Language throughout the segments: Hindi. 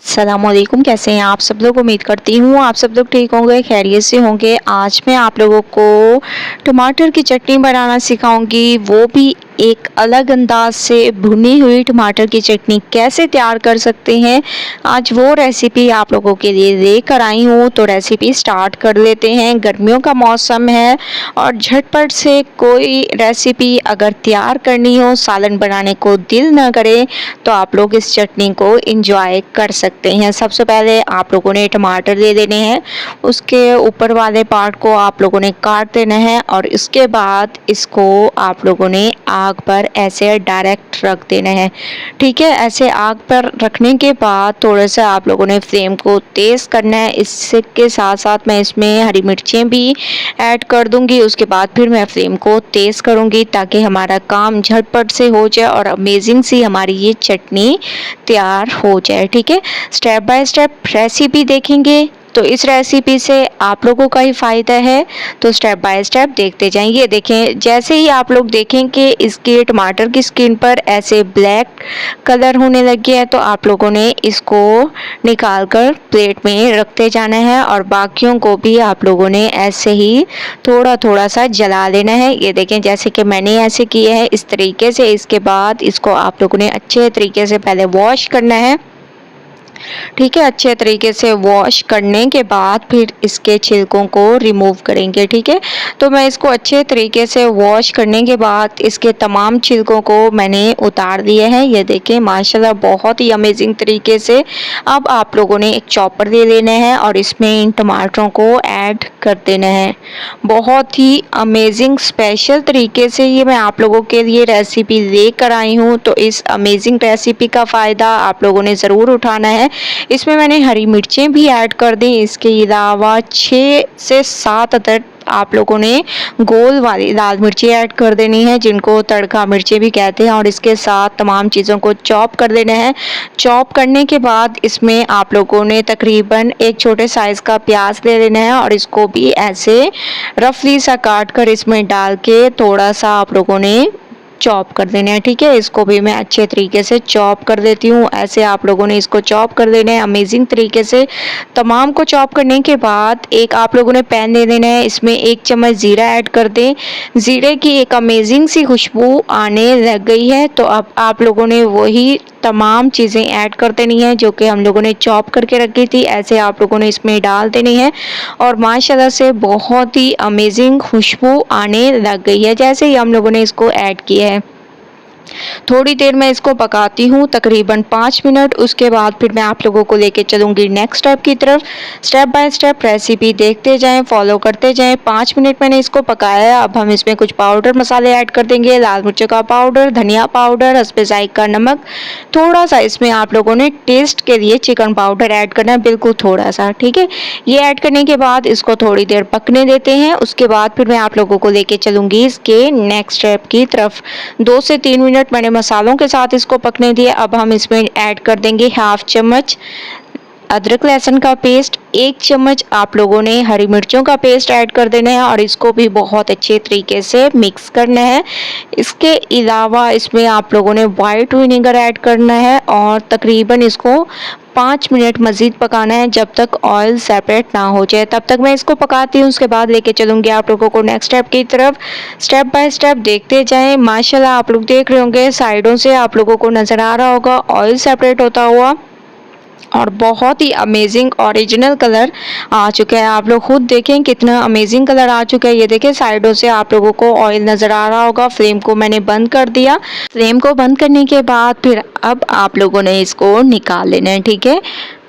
अस्सलामुअलैकुम। कैसे हैं आप सब लोग? उम्मीद करती हूँ आप सब लोग ठीक होंगे, खैरियत से होंगे। आज मैं आप लोगों को टमाटर की चटनी बनाना सिखाऊंगी, वो भी एक अलग अंदाज से। भुनी हुई टमाटर की चटनी कैसे तैयार कर सकते हैं, आज वो रेसिपी आप लोगों के लिए लेकर आई हूँ। तो रेसिपी स्टार्ट कर लेते हैं। गर्मियों का मौसम है और झटपट से कोई रेसिपी अगर तैयार करनी हो, सालन बनाने को दिल ना करे, तो आप लोग इस चटनी को एंजॉय कर सकते हैं। सबसे पहले आप लोगों ने टमाटर ले लेने हैं, उसके ऊपर वाले पार्ट को आप लोगों ने काट देना है और इसके बाद इसको आप लोगों ने आग पर ऐसे डायरेक्ट रख देना है। ठीक है, ऐसे आग पर रखने के बाद थोड़ा सा आप लोगों ने फ्लेम को तेज़ करना है। इसके साथ साथ मैं इसमें हरी मिर्चें भी ऐड कर दूंगी। उसके बाद फिर मैं फ्लेम को तेज़ करूंगी ताकि हमारा काम झटपट से हो जाए और अमेजिंग सी हमारी ये चटनी तैयार हो जाए। ठीक है, स्टेप बाय स्टेप रेसिपी देखेंगे तो इस रेसिपी से आप लोगों का ही फ़ायदा है, तो स्टेप बाय स्टेप देखते जाएं। ये देखें, जैसे ही आप लोग देखें कि इसके टमाटर की स्किन पर ऐसे ब्लैक कलर होने लग गया है, तो आप लोगों ने इसको निकाल कर प्लेट में रखते जाना है और बाकियों को भी आप लोगों ने ऐसे ही थोड़ा थोड़ा सा जला लेना है। ये देखें, जैसे कि मैंने ऐसे किया है इस तरीके से। इसके बाद इसको आप लोगों ने अच्छे तरीके से पहले वॉश करना है। ठीक है, अच्छे तरीके से वॉश करने के बाद फिर इसके छिलकों को रिमूव करेंगे। ठीक है, तो मैं इसको अच्छे तरीके से वॉश करने के बाद इसके तमाम छिलकों को मैंने उतार दिए हैं। ये देखें, माशाल्लाह बहुत ही अमेजिंग तरीके से। अब आप लोगों ने एक चॉपर ले लेना है और इसमें इन टमाटरों को ऐड कर देना है। बहुत ही अमेजिंग स्पेशल तरीके से ये मैं आप लोगों के लिए रेसिपी लेकर आई हूँ, तो इस अमेजिंग रेसिपी का फ़ायदा आप लोगों ने ज़रूर उठाना है। इसमें मैंने हरी मिर्चें भी ऐड कर दी। इसके अलावा 6 से 7 अदद आप लोगों ने गोल वाली लाल मिर्ची ऐड कर देनी है, जिनको तड़का मिर्ची भी कहते हैं, और इसके साथ तमाम चीज़ों को चॉप कर देना है। चॉप करने के बाद इसमें आप लोगों ने तकरीबन एक छोटे साइज़ का प्याज ले लेना है और इसको भी ऐसे रफली सा काट कर इसमें डाल के थोड़ा सा आप लोगों ने चॉप कर देना है। ठीक है, इसको भी मैं अच्छे तरीके से चॉप कर देती हूँ। ऐसे आप लोगों ने इसको चॉप कर देना है अमेजिंग तरीके से। तमाम को चॉप करने के बाद एक आप लोगों ने पैन ले लेना है, इसमें 1 चम्मच ज़ीरा ऐड कर दें। ज़ीरे की एक अमेजिंग सी खुशबू आने लग गई है, तो अब आप लोगों ने वही तमाम चीज़ें ऐड कर देनी है जो कि हम लोगों ने चॉप करके रखी थी। ऐसे आप लोगों ने इसमें डाल देनी है और माशाल्लाह से बहुत ही अमेजिंग खुशबू आने लग गई है जैसे ही हम लोगों ने इसको ऐड किया है। थोड़ी देर मैं इसको पकाती हूँ, तकरीबन 5 मिनट। उसके बाद फिर मैं आप लोगों को लेके चलूँगी नेक्स्ट स्टेप की तरफ। स्टेप बाय स्टेप रेसिपी देखते जाएं, फॉलो करते जाएं। 5 मिनट मैंने इसको पकाया। अब हम इसमें कुछ पाउडर मसाले ऐड कर देंगे। लाल मिर्च का पाउडर, धनिया पाउडर, हस्बे ज़ायक़ा नमक, थोड़ा सा इसमें आप लोगों ने टेस्ट के लिए चिकन पाउडर ऐड करना है, बिल्कुल थोड़ा सा। ठीक है, ये ऐड करने के बाद इसको थोड़ी देर पकने देते हैं। उसके बाद फिर मैं आप लोगों को लेके चलूँगी इसके नेक्स्ट स्टेप की तरफ। 2 से 3 मिनट मैंने मसालों के साथ इसको पकने दिया। अब हम इसमें ऐड कर देंगे 1/2 चम्मच अदरक लहसुन का पेस्ट, 1 चम्मच आप लोगों ने हरी मिर्चों का पेस्ट ऐड कर देना है और इसको भी बहुत अच्छे तरीके से मिक्स करना है। इसके अलावा इसमें आप लोगों ने वाइट विनेगर ऐड करना है और तकरीबन इसको 5 मिनट मज़ीद पकाना है जब तक ऑयल सेपरेट ना हो जाए। तब तक मैं इसको पकाती हूँ। उसके बाद लेके चलूँगी आप लोगों को नेक्स्ट स्टेप की तरफ। स्टेप बाय स्टेप देखते जाएं। माशाल्लाह आप लोग देख रहे होंगे, साइडों से आप लोगों को नज़र आ रहा होगा ऑयल सेपरेट होता हुआ और बहुत ही अमेजिंग ओरिजिनल कलर आ चुका है। आप लोग खुद देखें कितना अमेजिंग कलर आ चुका है। ये देखें, साइडों से आप लोगों को ऑयल नज़र आ रहा होगा। फ्लेम को मैंने बंद कर दिया। फ्लेम को बंद करने के बाद फिर अब आप लोगों ने इसको निकाल लेना है। ठीक है,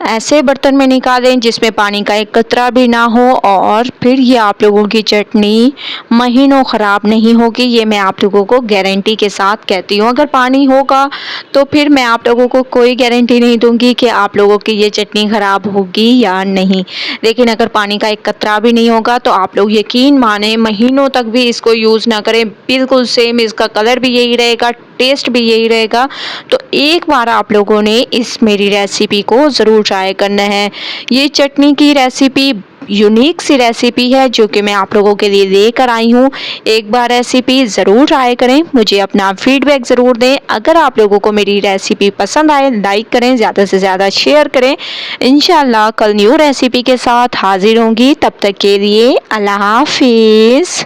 ऐसे बर्तन में निकालें जिसमें पानी का एक कतरा भी ना हो और फिर ये आप लोगों की चटनी महीनों ख़राब नहीं होगी। ये मैं आप लोगों को गारंटी के साथ कहती हूँ। अगर पानी होगा तो फिर मैं आप लोगों को कोई गारंटी नहीं दूंगी कि आप लोगों की ये चटनी ख़राब होगी या नहीं, लेकिन अगर पानी का एक कतरा भी नहीं होगा तो आप लोग यकीन माने महीनों तक भी इसको यूज़ ना करें, बिल्कुल सेम इसका कलर भी यही रहेगा, टेस्ट भी यही रहेगा। तो एक बार आप लोगों ने इस मेरी रेसिपी को ज़रूर ट्राई करना है। ये चटनी की रेसिपी यूनिक सी रेसिपी है जो कि मैं आप लोगों के लिए लेकर आई हूँ। एक बार रेसिपी ज़रूर ट्राई करें, मुझे अपना फीडबैक ज़रूर दें। अगर आप लोगों को मेरी रेसिपी पसंद आए लाइक करें, ज़्यादा से ज़्यादा शेयर करें। इंशाल्लाह कल न्यू रेसिपी के साथ हाजिर होंगी, तब तक के लिए अल्लाह हाफिज़।